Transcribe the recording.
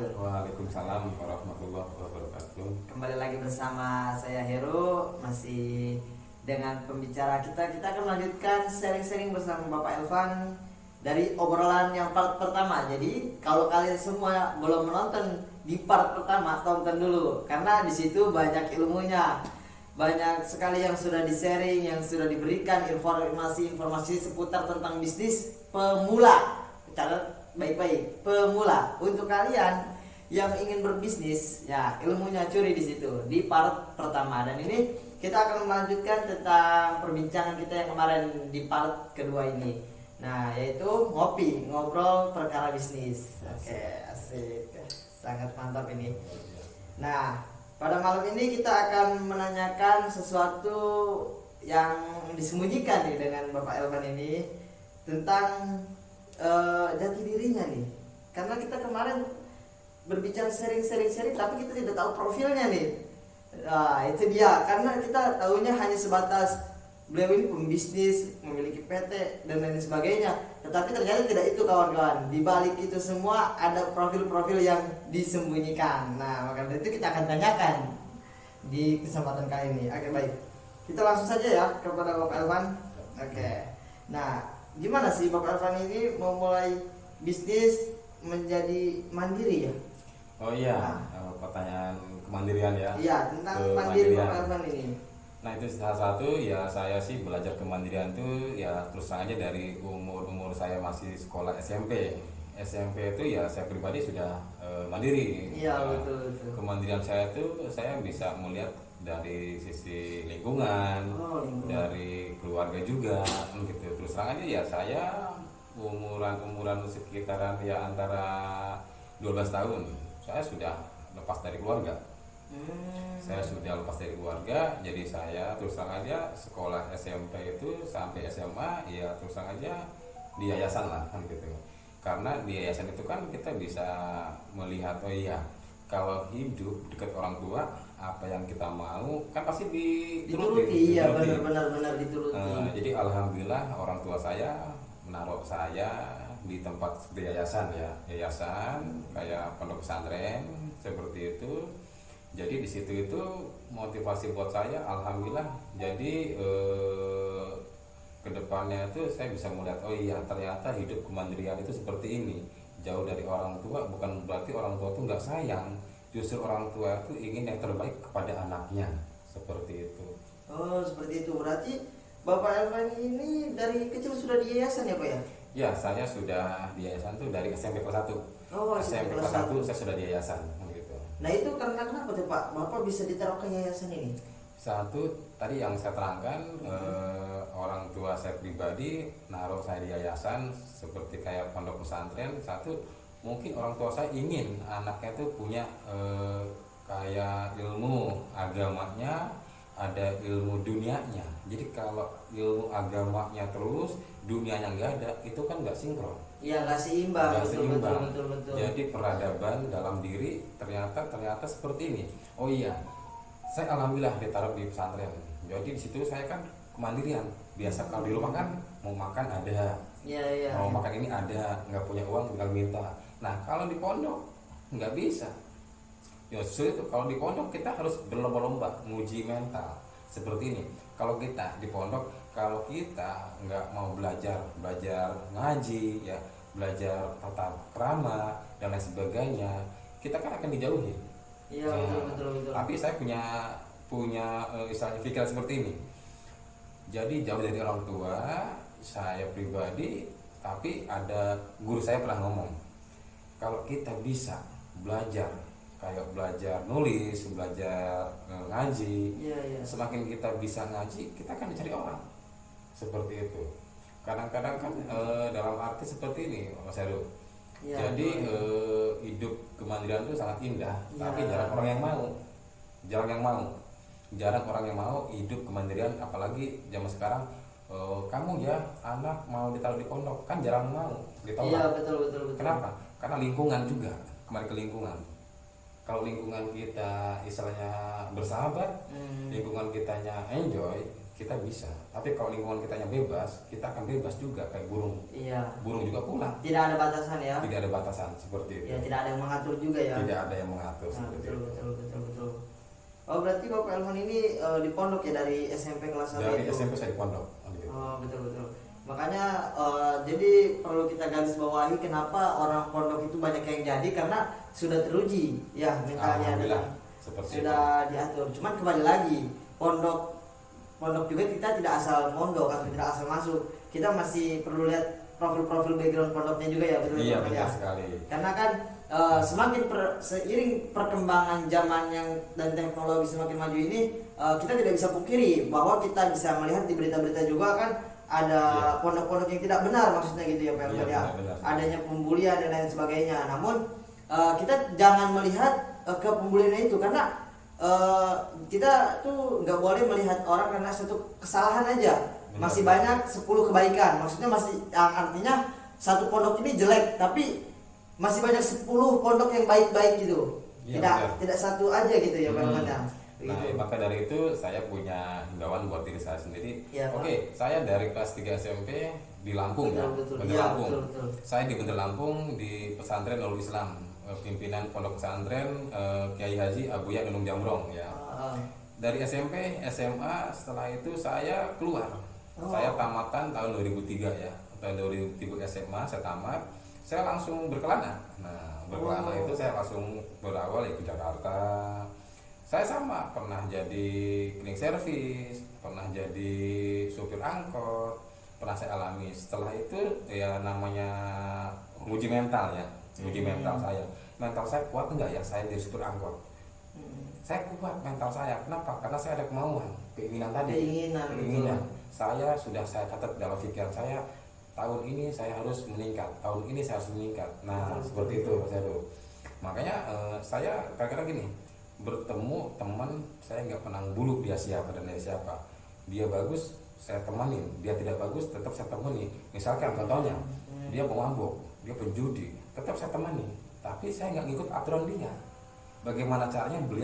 wabarakatuh. Waalaikumsalam warahmatullahi wabarakatuh. Kembali lagi bersama saya Heru, masih dengan pembicara kita. Kita akan melanjutkan sharing-sharing bersama Bapak Elvan dari obrolan yang part pertama. Jadi kalau kalian semua belum menonton di part pertama, tonton dulu karena di situ banyak ilmunya. Banyak sekali yang sudah di-sharing, yang sudah diberikan informasi-informasi seputar tentang bisnis pemula. Catat baik-baik, pemula. Untuk kalian yang ingin berbisnis, ya ilmunya curi di situ di part pertama. Dan ini kita akan melanjutkan tentang perbincangan kita yang kemarin di part kedua ini. Nah, yaitu ngopi, ngobrol perkara bisnis. Oke, asik. Sangat mantap ini. Nah, pada malam ini kita akan menanyakan sesuatu yang disembunyikan nih dengan Bapak Elvan ini tentang jati dirinya nih. Karena kita kemarin berbicara sharing tapi kita tidak tahu profilnya nih. Nah, itu dia. Karena kita tahunya hanya sebatas beliau ini pembisnis, memiliki PT dan lain sebagainya. Tetapi ternyata tidak itu, kawan-kawan. Di balik itu semua ada profil-profil yang disembunyikan. Nah, maka dari itu kita akan tanyakan di kesempatan kali ini. Oke, baik. Kita langsung saja ya kepada Bapak Elvan. Oke. Nah, gimana sih Bapak Elvan ini mau mulai bisnis menjadi mandiri ya? Oh iya, pertanyaan kemandirian ya. Iya, tentang mandiri Bapak Elvan ini. Nah, itu salah satu ya, saya sih belajar kemandirian tuh ya terus terang aja dari umur saya masih sekolah SMP. SMP itu ya saya pribadi sudah mandiri. Iya, betul. Kemandirian saya tuh saya bisa melihat dari sisi lingkungan, dari keluarga juga gitu. Terus terang aja ya saya umuran sekitaran ya antara 12 tahun saya sudah lepas dari keluarga. Saya sudah lepas dari keluarga, jadi saya terus terang aja sekolah SMP itu sampai SMA ya terus terang aja di yayasan lah kan gitu. Karena di yayasan itu kan kita bisa melihat, oh iya, kalau hidup dekat orang tua apa yang kita mau kan pasti dituruti. Iya, benar dituruti. Jadi alhamdulillah orang tua saya menaruh saya di tempat seperti yayasan kayak pondok pesantren seperti itu. Jadi di situ itu motivasi buat saya alhamdulillah. Jadi kedepannya itu saya bisa melihat, oh iya ternyata hidup kemandirian itu seperti ini, jauh dari orang tua. Bukan berarti orang tua itu nggak sayang, justru orang tua itu ingin yang terbaik kepada anaknya, seperti itu. Oh, seperti itu. Berarti Bapak Elvan ini dari kecil sudah di yayasan ya Pak ya? Ya, saya sudah di yayasan tuh dari SMP kelas 1. Oh, SMP kelas 1 saya sudah di yayasan gitu. Nah, itu karena kenapa tuh Pak Bapak bisa ditaruh ke yayasan ini? Satu, tadi yang saya terangkan, orang tua saya pribadi naruh saya di yayasan seperti kayak pondok pesantren. Satu, mungkin orang tua saya ingin anaknya itu punya kayak ilmu agamanya, ada ilmu dunianya. Jadi kalau ilmu agamanya terus, dunianya nggak ada, itu kan nggak sinkron. Iya, nggak seimbang. Betul. Jadi peradaban dalam diri ternyata seperti ini. Oh iya, saya alhamdulillah ditaruh di pesantren. Jadi di situ saya kan kemandirian. Biasa kalau di rumah kan mau makan ada, mau makan ini ada, nggak punya uang tinggal minta. Nah kalau di pondok nggak bisa. Justru itu kalau di pondok kita harus berlomba-lomba nguji mental seperti ini. Kalau kita di pondok, kalau kita nggak mau belajar ngaji ya, belajar tata krama dan lain sebagainya, kita kan akan dijauhi. Iya, betul. Tapi saya punya istilahnya pikiran seperti ini. Jadi jauh dari orang tua, saya pribadi, tapi ada guru saya pernah ngomong, kalau kita bisa belajar kayak belajar nulis, belajar ngaji, semakin kita bisa ngaji, kita akan dicari orang. Seperti itu. Kadang-kadang kan dalam arti seperti ini, Mas Heru. Jadi hidup kemandirian itu sangat indah, tapi jarang orang yang mau. Jarang orang yang mau hidup kemandirian, apalagi zaman sekarang. Kamu ya anak mau ditaruh di pondok, kan jarang mau ditolak. Iya, betul. Kenapa? Karena lingkungan juga, kembali ke lingkungan. Kalau lingkungan kita istilahnya bersahabat, lingkungan kitanya enjoy, kita bisa. Tapi kalau lingkungan kita yang bebas, kita akan bebas juga kayak burung. Iya. Burung juga pulang. Tidak ada batasan ya. Tidak ada batasan seperti itu. Ya, tidak ada yang mengatur juga ya. Tidak ada yang mengatur seperti betul, itu. betul. Oh, berarti Bapak Elvan ini di pondok ya, dari SMP kelas 1 Dari itu? SMP saya di pondok. Oh, betul. Makanya jadi perlu kita garis bawahi kenapa orang pondok itu banyak yang jadi, karena sudah teruji ya mentalnya, Alhamdulillah, seperti sudah diatur. Cuman kembali lagi, pondok juga kita tidak asal mondok atau tidak asal masuk. Kita masih perlu lihat profil background pondoknya juga ya, betul Iya, ya. benar sekali. Karena kan seiring perkembangan zaman yang dan teknologi semakin maju ini, kita tidak bisa pungkiri bahwa kita bisa melihat di berita-berita juga kan ada pondok-pondok yang tidak benar, maksudnya gitu ya Pak Elvan ya. Benar. Adanya pembulian dan lain sebagainya. Namun kita jangan melihat ke pembulian itu, karena kita tuh nggak boleh melihat orang karena satu kesalahan aja. Masih banyak 10 kebaikan. Maksudnya masih artinya satu pondok ini jelek tapi masih banyak 10 pondok yang baik-baik gitu. Tidak satu aja gitu ya Pak Elvan ya. Nah, maka dari itu saya punya himbauan buat diri saya sendiri. Ya, Oke, saya dari kelas 3 SMP di Lampung, Bener Lampung. Betul. Saya di Bener Lampung di pesantren Nurul Islam, pimpinan pondok pesantren Kiai Haji Abuya Nunung Jambrong ya. Dari SMP, SMA, setelah itu saya keluar. Saya tamatan tahun 2003 ya. Tahun 2003 SMA saya tamat. Saya langsung berkelana. Nah, berkelana itu saya langsung berawal ke Jakarta. Saya sama pernah jadi cleaning service, pernah jadi supir angkot, pernah saya alami. Setelah itu ya namanya uji mental ya, uji mental saya. Mental saya kuat enggak ya saya jadi supir angkot? Saya kuat mental saya. Kenapa? Karena saya ada kemauan, keinginan tadi. Keinginan. Saya catat dalam pikiran saya, tahun ini saya harus meningkat, tahun ini saya harus meningkat. Nah, seperti itu Mas Heru. Makanya saya kadang-kadang gini, bertemu teman saya nggak pernah bulu dia siapa dan dia siapa. Dia bagus saya temanin, dia tidak bagus tetap saya temani. Misalkan contohnya dia pemabuk, dia penjudi, tetap saya temani, tapi saya nggak ngikut aturan dia. Bagaimana caranya beliau